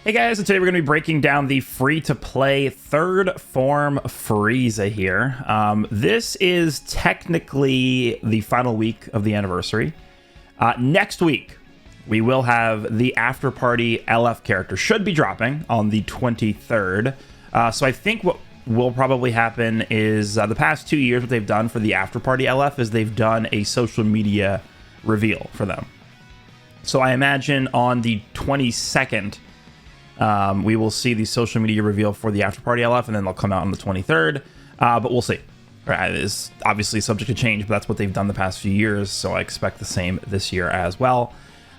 Hey guys, so today we're going to be breaking down the free-to-play third form Frieza here. This is technically the final week of the anniversary. Next week, we will have the After Party LF character. Should be dropping on the 23rd. So I think what will probably happen is the past 2 years, what they've done for the After Party LF is they've done a social media reveal for them. So I imagine on the 22nd, we will see the social media reveal for the After Party LF, and then they'll come out on the 23rd. But we'll see. It's obviously subject to change, but that's what they've done the past few years, so I expect the same this year as well.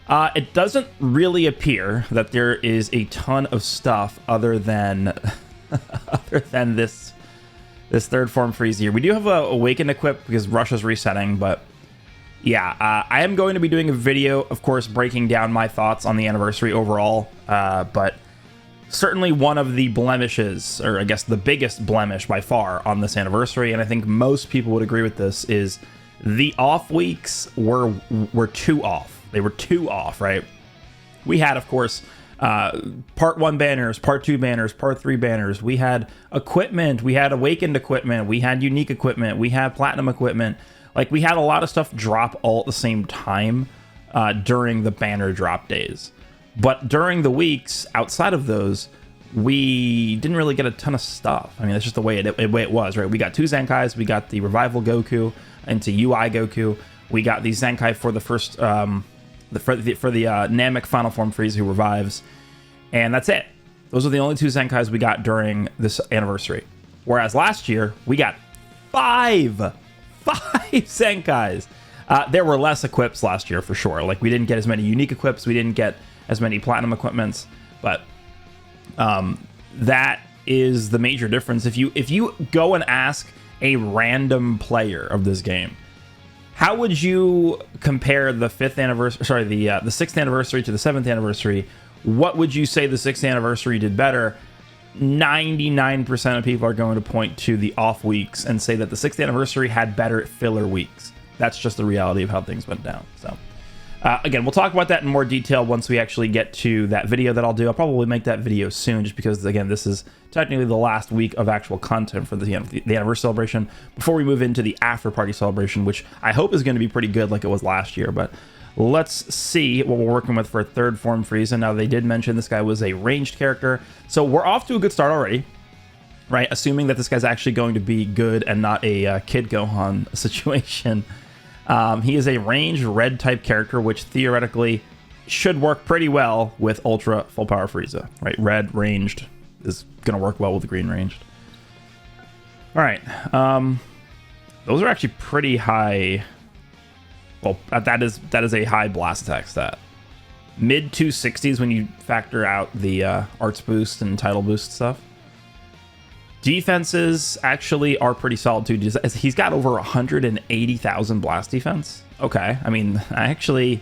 It doesn't really appear that there is a ton of stuff other than this third form Frieza here. We do have a Awakened equip because Russia's resetting, but yeah, I am going to be doing a video, of course, breaking down my thoughts on the anniversary overall, but certainly one of the blemishes, or I guess the biggest blemish by far on this anniversary, and I think most people would agree with this, is the off weeks were too off. They were too off, right? We had, of course, part 1 banners, part 2 banners, part 3 banners. We had equipment, we had Awakened equipment, we had unique equipment, we had platinum equipment. Like, we had a lot of stuff drop all at the same time during the banner drop days. But during the weeks outside of those, we didn't really get a ton of stuff. I mean, that's just the way it was, right? We got 2 Zenkais, we got the Revival Goku into UI Goku. We got the Zenkai for the first, for the Namek Final Form Frieza who revives. And that's it. Those are the only 2 Zenkais we got during this anniversary. Whereas last year, we got 5 Zenkais. There were less equips last year for sure. Like, we didn't get as many unique equips, we didn't get as many platinum equipments, but that is the major difference. If you go and ask a random player of this game, how would you compare the 5th anniversary, sorry, the 6th anniversary to the 7th anniversary? What would you say the 6th anniversary did better? 99% of people are going to point to the off weeks and say that the 6th anniversary had better filler weeks. That's just the reality of how things went down. So again, we'll talk about that in more detail once we actually get to that video that I'll do. I'll probably make that video soon just because, again, this is technically the last week of actual content for the anniversary celebration before we move into the after party celebration, which I hope is going to be pretty good like it was last year. But let's see what we're working with for a third form Frieza. Now, they did mention this guy was a ranged character, so we're off to a good start already, right? Assuming that this guy's actually going to be good and not a Kid Gohan situation. He is a ranged red type character, which theoretically should work pretty well with Ultra Full Power Frieza, right? Red ranged is going to work well with the green ranged. All right. Those are actually pretty high. Well, that is a high blast attack stat. Mid 260s when you factor out the arts boost and title boost stuff. Defenses actually are pretty solid too. He's got over 180,000 blast defense. Okay, I mean, I'm actually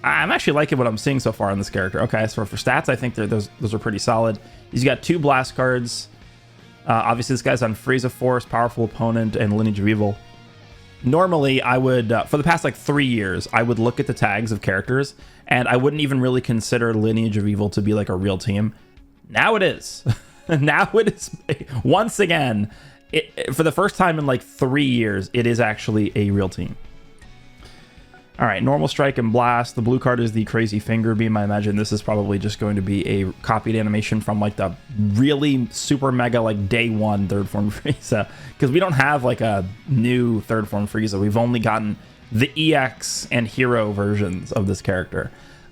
liking what I'm seeing so far in this character. Okay, so for stats, I think those are pretty solid. He's got 2 blast cards. Obviously, this guy's on Frieza Force, Powerful Opponent, and Lineage of Evil. Normally, I would, for the past like 3 years, I would look at the tags of characters, and I wouldn't even really consider Lineage of Evil to be like a real team. Now it is. Now it is, once again, for the first time in like 3 years, it is actually a real team. All right, normal strike and blast. The blue card is the crazy finger beam. I imagine this is probably just going to be a copied animation from like the really super mega like day 1 third form Frieza, because we don't have like a new third form Frieza. We've only gotten the EX and Hero versions of this character.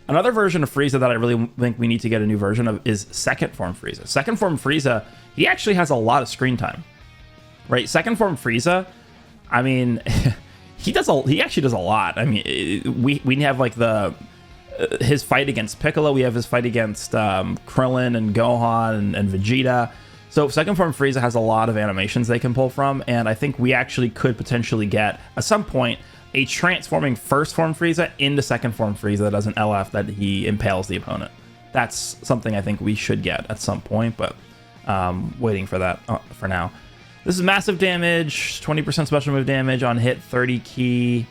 Another version of Frieza that I really think we need to get a new version of is second form Frieza. Second form Frieza, he actually has a lot of screen time, right? Second form Frieza, I mean, he actually does a lot. I mean, we have like his fight against Piccolo. We have his fight against Krillin and Gohan and Vegeta. So second form Frieza has a lot of animations they can pull from, and I think we actually could potentially get at some point a transforming first form Frieza into second form Frieza that does an LF that he impales the opponent. That's something I think we should get at some point, but waiting for that for now. This is massive damage, 20% special move damage on hit, 30 key,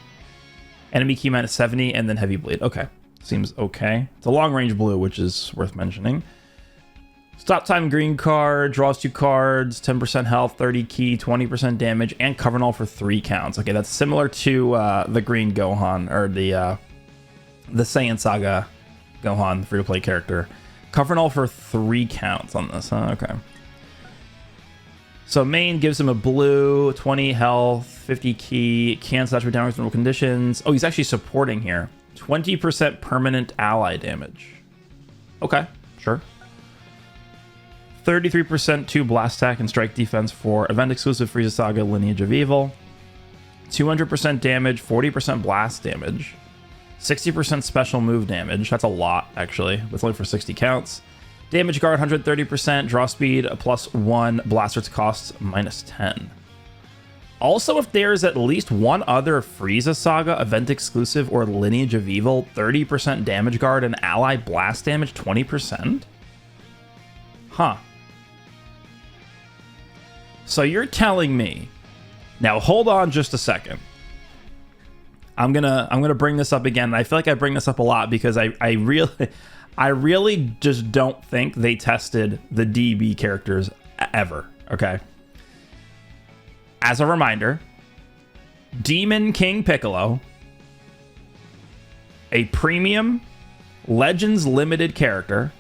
enemy key minus 70, and then heavy bleed. Okay. Seems okay. It's a long-range blue, which is worth mentioning. Stop time green card, draws 2 cards, 10% health, 30 ki, 20% damage, and cover null for 3 counts. Okay, that's similar to the green Gohan, or the Saiyan Saga Gohan, the free-to-play character. Cover null for 3 counts on this, huh? Okay. So main gives him a blue, 20 health, 50 ki, can slash with downward normal conditions. Oh, he's actually supporting here. 20% permanent ally damage. Okay, sure. 33% to blast attack and strike defense for event exclusive Frieza Saga Lineage of Evil. 200% damage, 40% blast damage. 60% special move damage. That's a lot, actually. It's only for 60 counts. Damage guard 130%, draw speed +1, blasters costs -10. Also, if there's at least one other Frieza Saga event exclusive or Lineage of Evil, 30% damage guard and ally blast damage 20%? Huh. So you're telling me, now hold on just a second. I'm gonna bring this up again. I feel like I bring this up a lot because I really just don't think they tested the DB characters ever. Okay. As a reminder, Demon King Piccolo, a premium Legends limited character,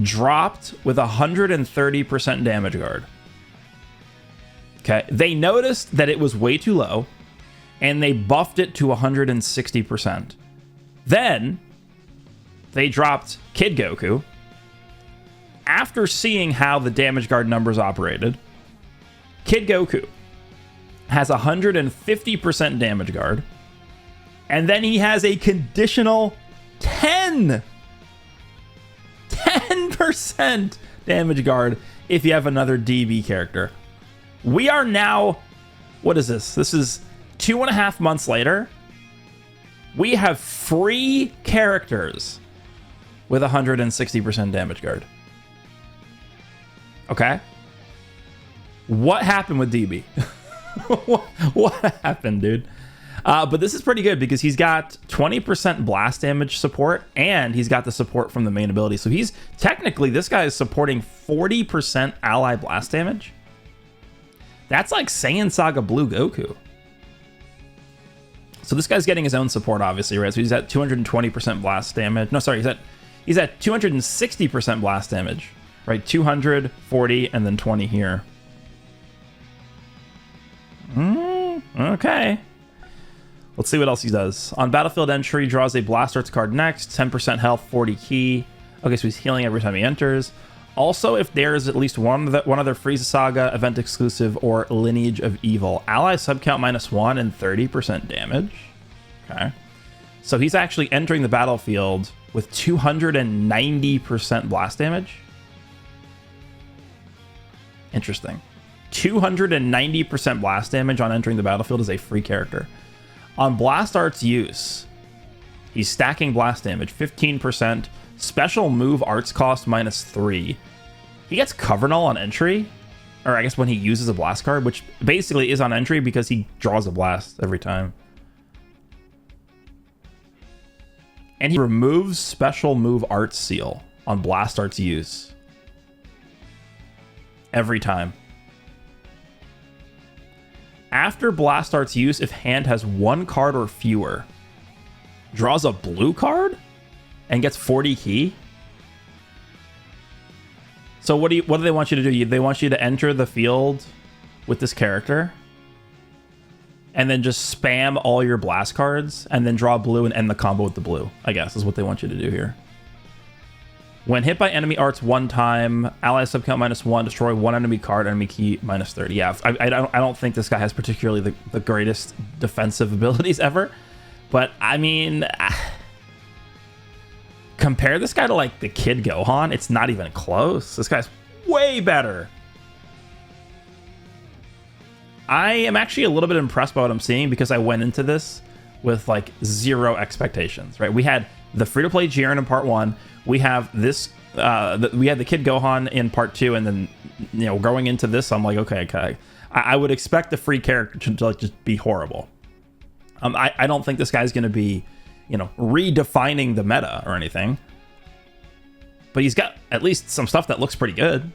dropped with 130% damage guard. Okay, they noticed that it was way too low, and they buffed it to 160%. Then, they dropped Kid Goku. After seeing how the damage guard numbers operated, Kid Goku has 150% damage guard, and then he has a conditional 10% damage guard if you have another DB character. We are now, what is this? This is 2.5 months later. We have free characters with 160% damage guard. Okay. What happened with DB? what happened, dude? But this is pretty good because he's got 20% blast damage support and he's got the support from the main ability. So he's technically, this guy is supporting 40% ally blast damage. That's like Saiyan Saga Blue Goku. So this guy's getting his own support, obviously, right? So he's at 220% blast damage. No, sorry, he's at 260% blast damage, right? 200, 40, and then 20 here. Okay. Let's see what else he does. On battlefield entry, draws a Blast Arts card next. 10% health, 40 ki. Okay, so he's healing every time he enters. Also, if there is at least one other Frieza Saga event exclusive or Lineage of Evil, ally subcount -1 and 30% damage. Okay. So he's actually entering the battlefield with 290% blast damage. Interesting. 290% blast damage on entering the battlefield is a free character. On Blast Arts use, he's stacking blast damage, 15%. Special move arts cost -3. He gets cover null on entry, or I guess when he uses a blast card, which basically is on entry because he draws a blast every time. And he removes special move arts seal on Blast Arts use every time. After Blast Arts use, if hand has 1 card or fewer, draws a blue card and gets 40 ki. So what do they want you to do? They want you to enter the field with this character and then just spam all your blast cards and then draw blue and end the combo with the blue, I guess is what they want you to do here. When hit by enemy arts 1 time, ally subcount -1, destroy 1 enemy card, enemy key -30. Yeah, I don't think this guy has particularly the greatest defensive abilities ever. But, I mean, compare this guy to, like, the Kid Gohan. It's not even close. This guy's way better. I am actually a little bit impressed by what I'm seeing because I went into this with, like, 0 expectations, right? We had the free-to-play Jiren in part 1. We have this, we had the Kid Gohan in part 2, and then, you know, going into this, I'm like, okay. I would expect the free character to like, just be horrible. I don't think this guy's going to be, you know, redefining the meta or anything. But he's got at least some stuff that looks pretty good.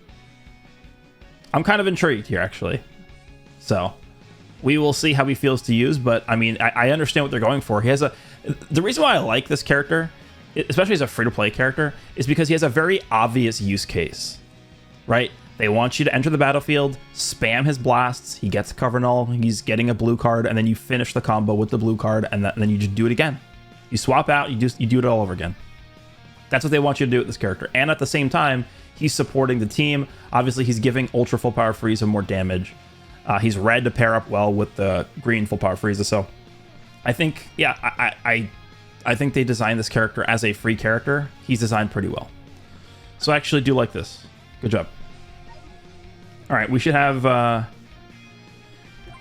I'm kind of intrigued here, actually. So we will see how he feels to use. But I mean, I understand what they're going for. He has the reason why I like this character, especially as a free-to-play character, is because he has a very obvious use case, right? They want you to enter the battlefield, spam his blasts, he gets cover null, he's getting a blue card, and then you finish the combo with the blue card, and then you just do it again. You swap out, you do it all over again. That's what they want you to do with this character. And at the same time, he's supporting the team. Obviously, he's giving Ultra Full Power Frieza more damage. He's red to pair up well with the green Full Power Frieza. So I think, yeah, I think they designed this character as a free character. He's designed pretty well. So I actually do like this. Good job. All right, we should have an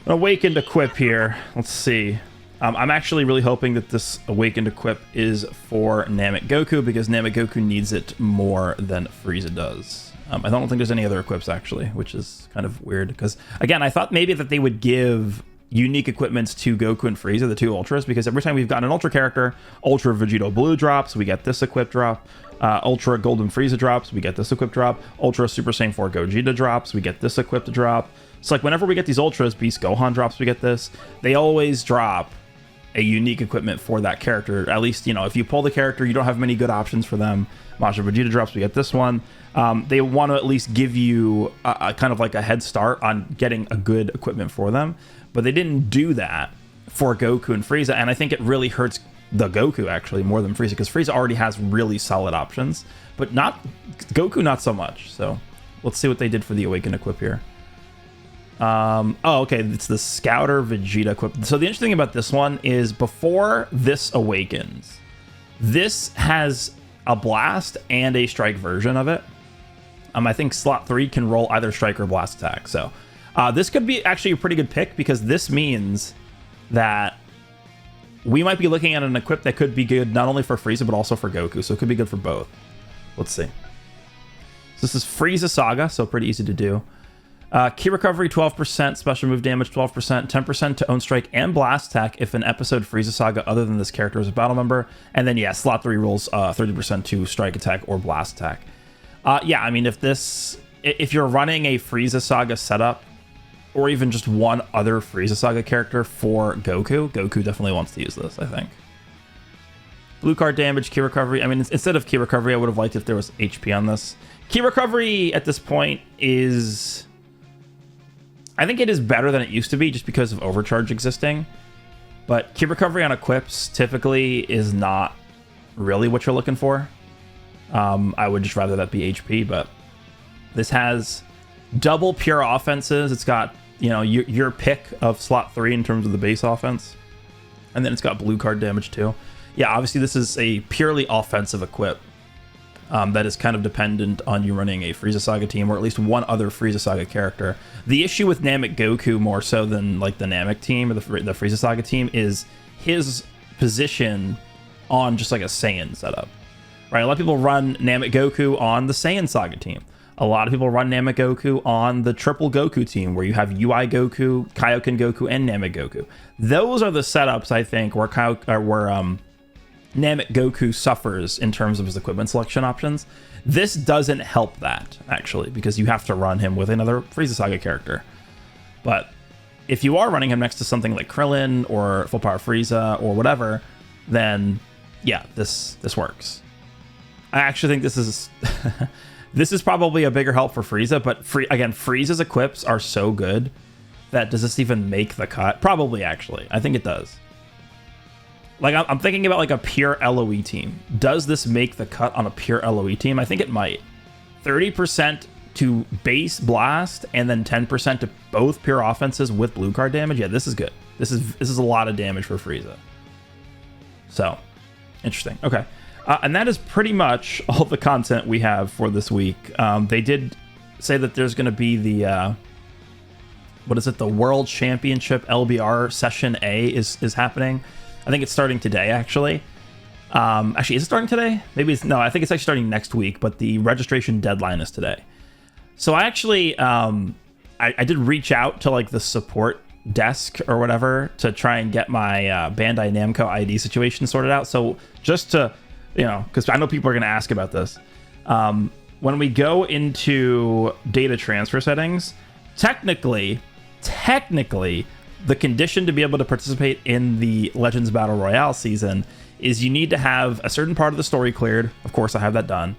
Awakened Equip here. Let's see. I'm actually really hoping that this Awakened Equip is for Namek Goku, because Namek Goku needs it more than Frieza does. I don't think there's any other equips, actually, which is kind of weird, because, again, I thought maybe that they would give unique equipments to Goku and Frieza, the two Ultras, because every time we've gotten an Ultra character, Ultra Vegito Blue drops, we get this equip drop. Ultra Golden Frieza drops, we get this equip drop. Ultra Super Saiyan 4 Gogeta drops, we get this equip to drop. So, like, whenever we get these Ultras, Beast Gohan drops, we get this. They always drop a unique equipment for that character. At least, you know, if you pull the character, you don't have many good options for them. Majin Vegeta drops, we get this one. They want to at least give you a kind of like a head start on getting a good equipment for them. But they didn't do that for Goku and Frieza, and I think it really hurts the Goku, actually, more than Frieza, because Frieza already has really solid options, but not Goku, not so much. So let's see what they did for the Awakened Equip here. Oh, okay, it's the Scouter Vegeta equip. So the interesting thing about this one is before this awakens, this has a blast and a strike version of it. I think slot 3 can roll either strike or blast attack. So this could be actually a pretty good pick, because this means that we might be looking at an equip that could be good not only for Frieza, but also for Goku. So it could be good for both. Let's see. So this is Frieza Saga, so pretty easy to do. Key recovery 12%, special move damage 12%, 10% to own strike and blast attack if an episode Frieza Saga other than this character is a battle member. And then, yeah, slot 3 rolls 30% to strike attack or blast attack. Yeah, I mean, if you're running a Frieza Saga setup, or even just one other Frieza Saga character for Goku, Goku definitely wants to use this, I think. Blue card damage, key recovery. I mean, instead of key recovery, I would have liked if there was HP on this. Key recovery at this point is... I think it is better than it used to be just because of overcharge existing. But key recovery on equips typically is not really what you're looking for. I would just rather that be HP, but this has double pure offenses. It's got, you know, your pick of slot 3 in terms of the base offense. And then it's got blue card damage too. Yeah, obviously this is a purely offensive equip that is kind of dependent on you running a Frieza Saga team, or at least one other Frieza Saga character. The issue with Namek Goku, more so than like the Namek team or the Frieza Saga team, is his position on just like a Saiyan setup. Right? A lot of people run Namek Goku on the Saiyan Saga team. A lot of people run Namek Goku on the triple Goku team, where you have UI Goku, Kaioken Goku, and Namek Goku. Those are the setups, I think, where Namek Goku suffers in terms of his equipment selection options. This doesn't help that, actually, because you have to run him with another Frieza Saga character. But if you are running him next to something like Krillin or Full Power Frieza or whatever, then yeah, this works. I actually think this is this is probably a bigger help for Frieza, but again, Frieza's equips are so good that does this even make the cut? Probably, actually. I think it does. Like, I'm thinking about like a pure LOE team. Does this make the cut on a pure LOE team? I think it might. 30% to base blast and then 10% to both pure offenses with blue card damage. Yeah, this is good. This is a lot of damage for Frieza. So, interesting. Okay. And that is pretty much all the content we have for this week. They did say that there's going to be the, what is it? The World Championship LBR Session A is happening. I think it's starting today, actually. Actually, is it starting today? Maybe it's... No, I think it's actually starting next week, but the registration deadline is today. So I actually... I did reach out to, like, the support desk or whatever to try and get my Bandai Namco ID situation sorted out. So just to, because I know people are going to ask about this. When we go into data transfer settings, technically, the condition to be able to participate in the Legends Battle Royale season is you need to have a certain part of the story cleared. Of course, I have that done.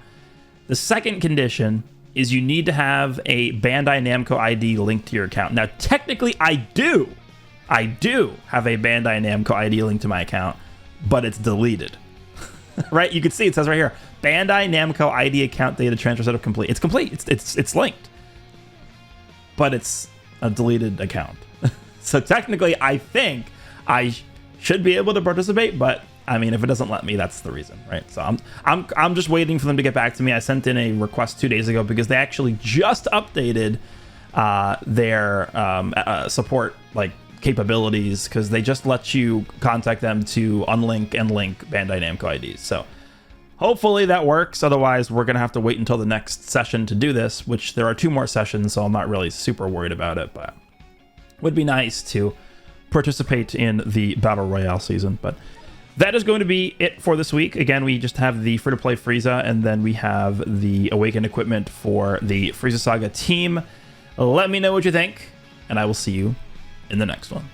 The second condition is you need to have a Bandai Namco ID linked to your account. Now, technically, I do have a Bandai Namco ID linked to my account, but it's deleted. Right? You can see it says right here, Bandai Namco ID account data transfer setup complete. It's complete. It's linked, but it's a deleted account. So technically, I think I should be able to participate, but I mean, if it doesn't let me, that's the reason, right? So I'm just waiting for them to get back to me. I sent in a request 2 days ago because they actually just updated their support capabilities, because they just let you contact them to unlink and link Bandai Namco IDs. So hopefully that works. Otherwise, we're gonna have to wait until the next session to do this, which there are 2 more sessions, so I'm not really super worried about it, but it would be nice to participate in the Battle Royale season. But that is going to be it for this week. Again, we just have the free-to-play Frieza, and then we have the Awakened equipment for the Frieza Saga team. Let me know what you think, and I will see you in the next one.